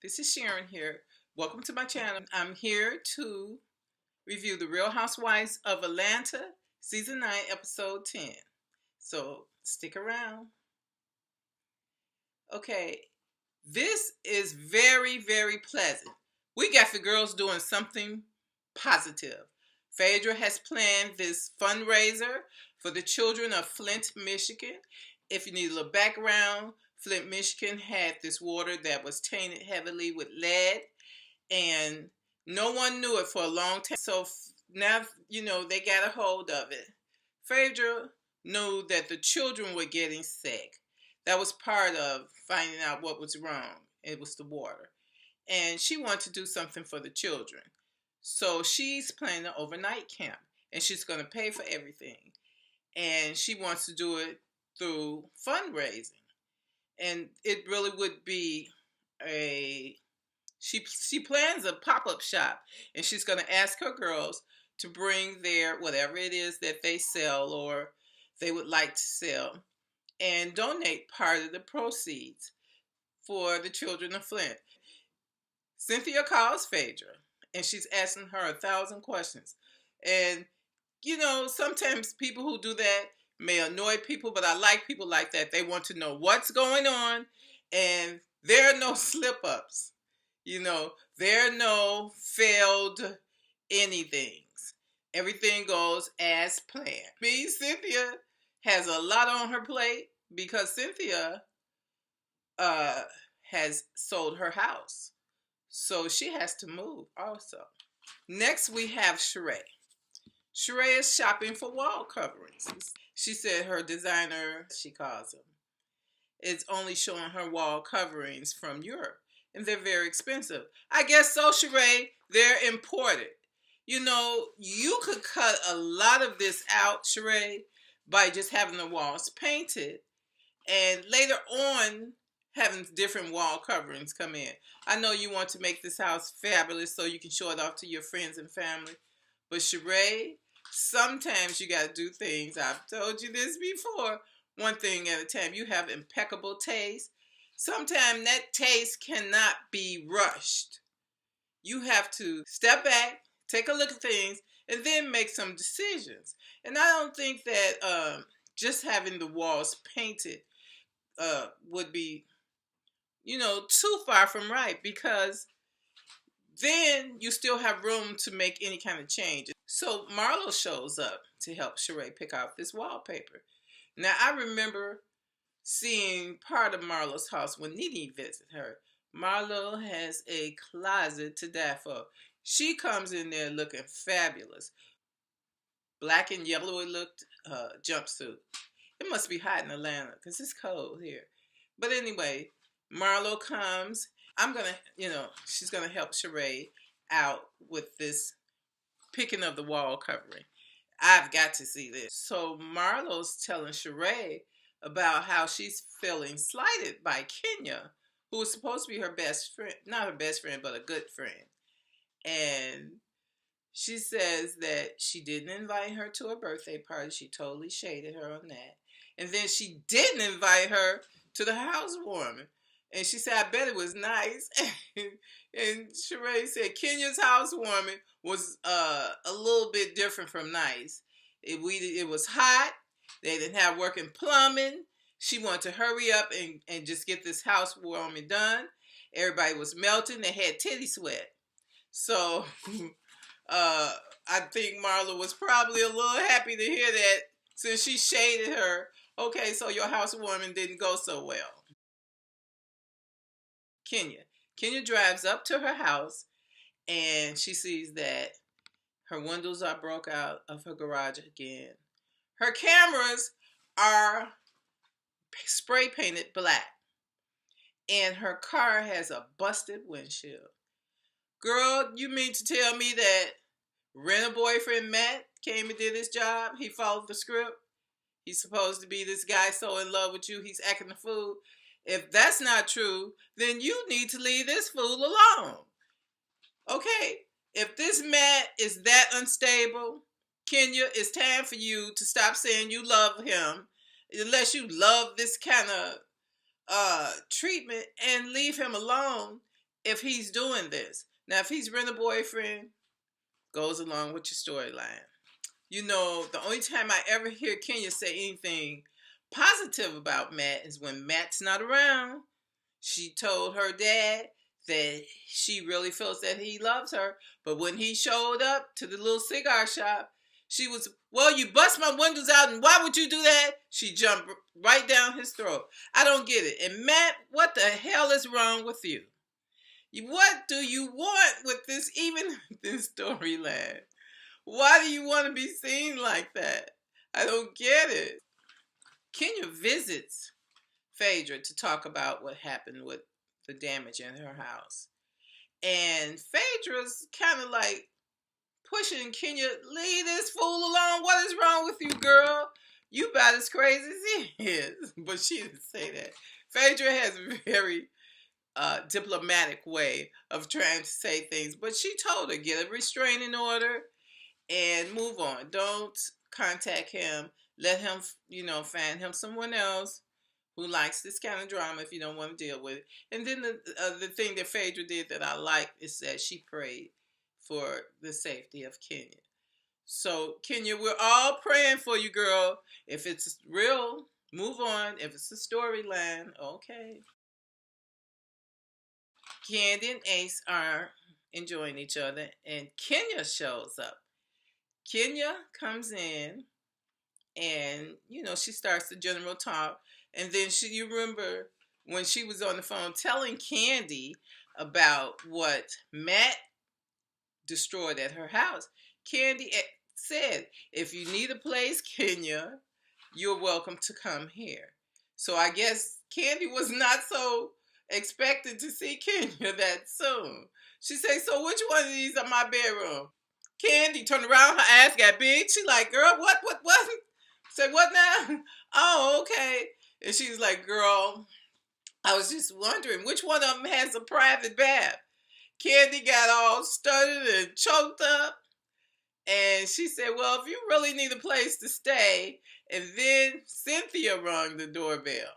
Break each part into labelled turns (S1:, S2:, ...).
S1: This is Sharon here. Welcome to my channel. I'm here to review the Real Housewives of Atlanta, Season 9, Episode 10. So stick around. Okay, this is very, very pleasant. We got the girls doing something positive. Phaedra has planned this fundraiser for the children of Flint, Michigan. If you need a little background, Flint, Michigan had this water that was tainted heavily with lead, and no one knew it for a long time. So now, they got a hold of it. Phaedra knew that the children were getting sick. That was part of finding out what was wrong. It was the water. And she wanted to do something for the children. So she's planning an overnight camp, and she's going to pay for everything. And she wants to do it through fundraising. And it really would be she plans a pop-up shop, and she's going to ask her girls to bring their whatever it is that they sell or they would like to sell and donate part of the proceeds for the children of Flint. Cynthia calls Phaedra, and she's asking her 1,000 questions. And, sometimes people who do that may annoy people, but I like people like that. They want to know what's going on, and there are no slip-ups. There are no failed anythings. Everything goes as planned. Cynthia has a lot on her plate because Cynthia has sold her house. So she has to move also. Next, we have Sheree. Sheree is shopping for wall coverings. She said her designer, she calls them, is only showing her wall coverings from Europe. And they're very expensive. I guess so, Sheree. They're imported. You could cut a lot of this out, Sheree, by just having the walls painted. And later on, having different wall coverings come in. I know you want to make this house fabulous so you can show it off to your friends and family. But Sheree, sometimes you got to do things. I've told you this before. One thing at a time. You have impeccable taste. Sometimes that taste cannot be rushed. You have to step back, take a look at things, and then make some decisions. And I don't think that just having the walls painted would be, too far from right, because then you still have room to make any kind of change. So Marlo shows up to help Sheree pick out this wallpaper. Now, I remember seeing part of Marlo's house when Nene visited her. Marlo has a closet to die for. She comes in there looking fabulous. Black and yellow looked jumpsuit. It must be hot in Atlanta because it's cold here. But anyway, Marlo comes. She's going to help Sheree out with this picking of the wall covering. I've got to see this. So Marlo's telling Sheree about how she's feeling slighted by Kenya, who was supposed to be her best friend, not her best friend, but a good friend. And she says that she didn't invite her to a birthday party. She totally shaded her on that. And then she didn't invite her to the housewarming. And she said, I bet it was nice. And Sheree said Kenya's housewarming was a little bit different from nice. It was hot. They didn't have working plumbing. She wanted to hurry up and just get this housewarming done. Everybody was melting. They had titty sweat. So I think Marla was probably a little happy to hear that since she shaded her. Okay, so your housewarming didn't go so well. Kenya drives up to her house, and she sees that her windows are broke out of her garage again. Her cameras are spray painted black, and her car has a busted windshield. Girl, you mean to tell me that Rent-A-Boyfriend Matt came and did his job? He followed the script? He's supposed to be this guy so in love with you, he's acting the fool. If that's not true, then you need to leave this fool alone. Okay? If this Matt is that unstable, Kenya, it's time for you to stop saying you love him, unless you love this kind of treatment, and leave him alone if he's doing this. Now, if he's been a boyfriend, goes along with your storyline. You know, the only time I ever hear Kenya say anything positive about Matt is when Matt's not around. She told her dad that she really feels that he loves her, but when he showed up to the little cigar shop, she was, well, you bust my windows out, and why would you do that? She jumped right down his throat. I don't get it. And Matt, what the hell is wrong with you? What do you want with this, even this storyline? Why do you want to be seen like that? I don't get it. Kenya visits Phaedra to talk about what happened with the damage in her house. And Phaedra's kind of like pushing Kenya, leave this fool alone. What is wrong with you, girl? You about as crazy as he is. But she didn't say that. Phaedra has a very diplomatic way of trying to say things. But she told her, get a restraining order and move on. Don't contact him. Let him, find him someone else who likes this kind of drama if you don't want to deal with it. And then the thing that Phaedra did that I like is that she prayed for the safety of Kenya. So, Kenya, we're all praying for you, girl. If it's real, move on. If it's a storyline, okay. Candy and Ace are enjoying each other, and Kenya shows up. Kenya comes in, and, she starts the general talk. And then you remember when she was on the phone telling Candy about what Matt destroyed at her house. Candy said, if you need a place, Kenya, you're welcome to come here. So I guess Candy was not so expected to see Kenya that soon. She said, so which one of these are my bedroom? Candy turned around, her ass got big. She like, girl, what? Said, what now? Oh, okay. And she's like, girl, I was just wondering which one of them has a private bath. Candy got all stuttered and choked up. And she said, well, if you really need a place to stay. And then Cynthia rang the doorbell.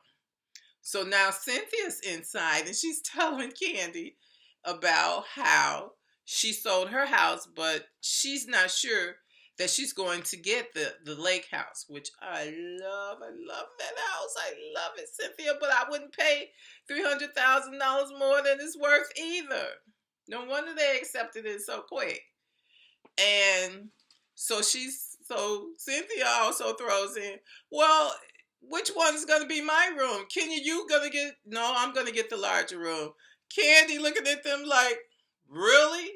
S1: So now Cynthia's inside and she's telling Candy about how she sold her house, but she's not sure that she's going to get the lake house, which I love. I love that house. I love it, Cynthia, but I wouldn't pay $300,000 more than it's worth either. No wonder they accepted it so quick. And so Cynthia also throws in, well, which one's going to be my room? Kenya, you going to get, no, I'm going to get the larger room. Candy looking at them like, really?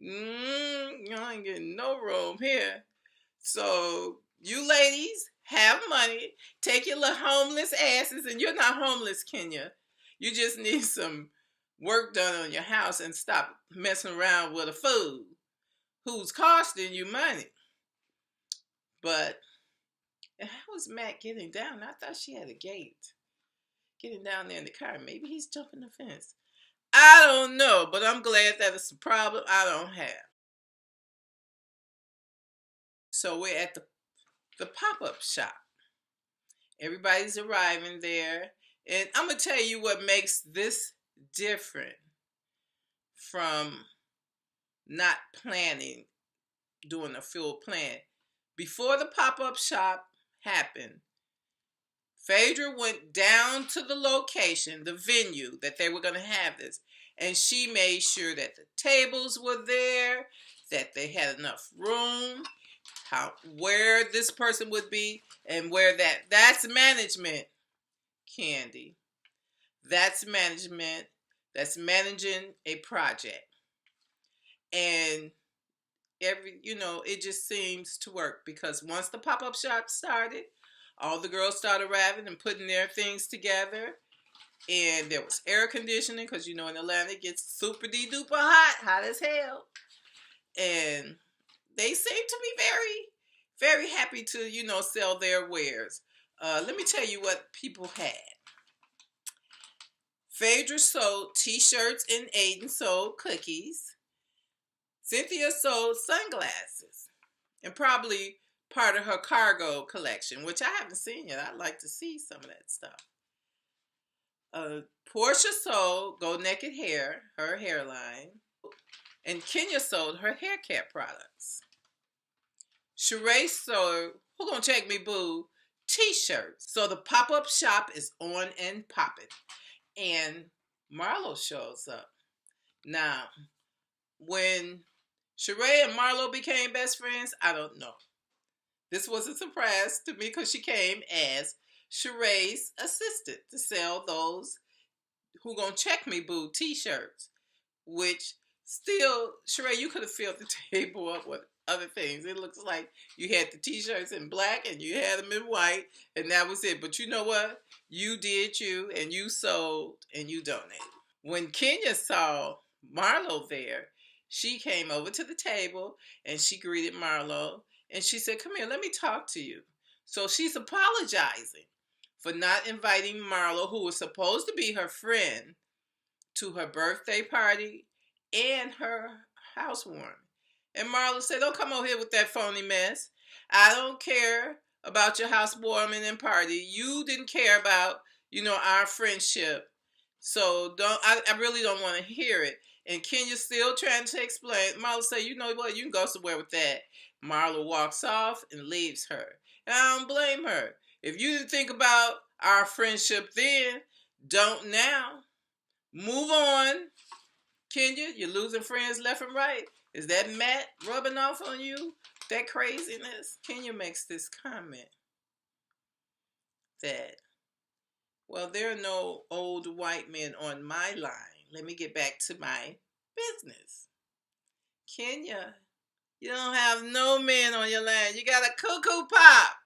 S1: You ain't getting no room here. So you ladies have money. Take your little homeless asses, and you're not homeless, Kenya. You just need some work done on your house and stop messing around with a fool who's costing you money. But how was Matt getting down? I thought she had a gate. Getting down there in the car. Maybe he's jumping the fence. I don't know, but I'm glad that it's a problem I don't have. So we're at the pop-up shop. Everybody's arriving there. And I'm going to tell you what makes this different from not planning, doing a full plan. Before the pop-up shop happened, Phaedra went down to the location, the venue that they were going to have this, and she made sure that the tables were there, that they had enough room, where this person would be, and where that's management, Candy. That's management. That's managing a project. And it just seems to work because once the pop-up shop started, all the girls started arriving and putting their things together. And there was air conditioning because, in Atlanta it gets super duper hot as hell. And they seem to be very, very happy to, sell their wares. Let me tell you what people had. Phaedra sold t-shirts and Aiden sold cookies. Cynthia sold sunglasses. And probably part of her cargo collection, which I haven't seen yet. I'd like to see some of that stuff. Portia sold Go Naked Hair, her hairline. And Kenya sold her hair care products. Sheree sold Who Gonna Check Me Boo t-shirts. So the pop-up shop is on and popping. And Marlo shows up. Now, when Sheree and Marlo became best friends, I don't know. This was a surprise to me because she came as Sheree's assistant to sell those Who Gonna Check Me Boo t-shirts, which still, Sheree, you could have filled the table up with other things. It looks like you had the t-shirts in black and you had them in white, and that was it. But you know what? You did you, and you sold, and you donated. When Kenya saw Marlo there, she came over to the table and she greeted Marlo, and she said, "Come here, let me talk to you." So she's apologizing for not inviting Marlo, who was supposed to be her friend, to her birthday party and her housewarming. And Marlo said, "Don't come over here with that phony mess. I don't care about your housewarming and party. You didn't care about, our friendship. So I really don't want to hear it." And Kenya's still trying to explain. Marlo said, "You know what? You can go somewhere with that." Marlo walks off and leaves her. And I don't blame her. If you didn't think about our friendship then, don't now. Move on. Kenya, you're losing friends left and right. Is that Matt rubbing off on you? That craziness? Kenya makes this comment that, well, there are no old white men on my line. Let me get back to my business. Kenya, you don't have no men on your line. You got a cuckoo pop.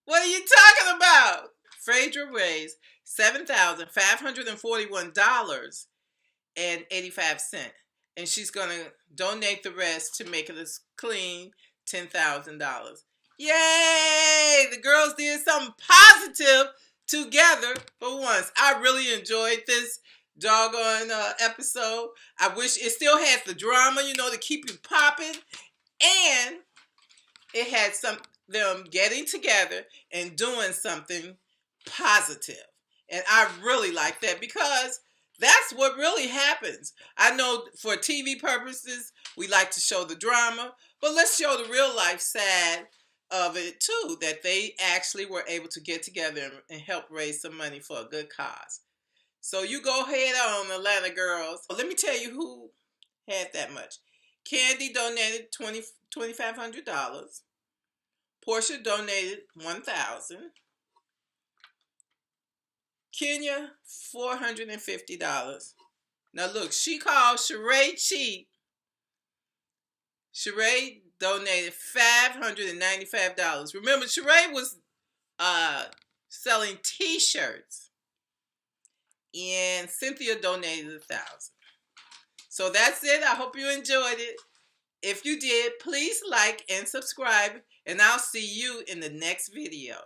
S1: What are you talking about? Phaedra raised $7,541.85. And she's going to donate the rest to make it a clean $10,000. Yay! The girls did something positive together for once. I really enjoyed this doggone episode. I wish it still has the drama, to keep you popping. And it had them getting together and doing something positive. And I really like that because that's what really happens. I know for TV purposes, we like to show the drama, but let's show the real life side of it too, that they actually were able to get together and help raise some money for a good cause. So you go ahead on, Atlanta girls. Let me tell you who had that much. Candy donated $2,500. Portia donated $1,000. Kenya, $450. Now look, she called Sheree cheap. Sheree donated $595. Remember, Sheree was selling t-shirts. And Cynthia donated $1,000. So that's it. I hope you enjoyed it. If you did, please like and subscribe. And I'll see you in the next video.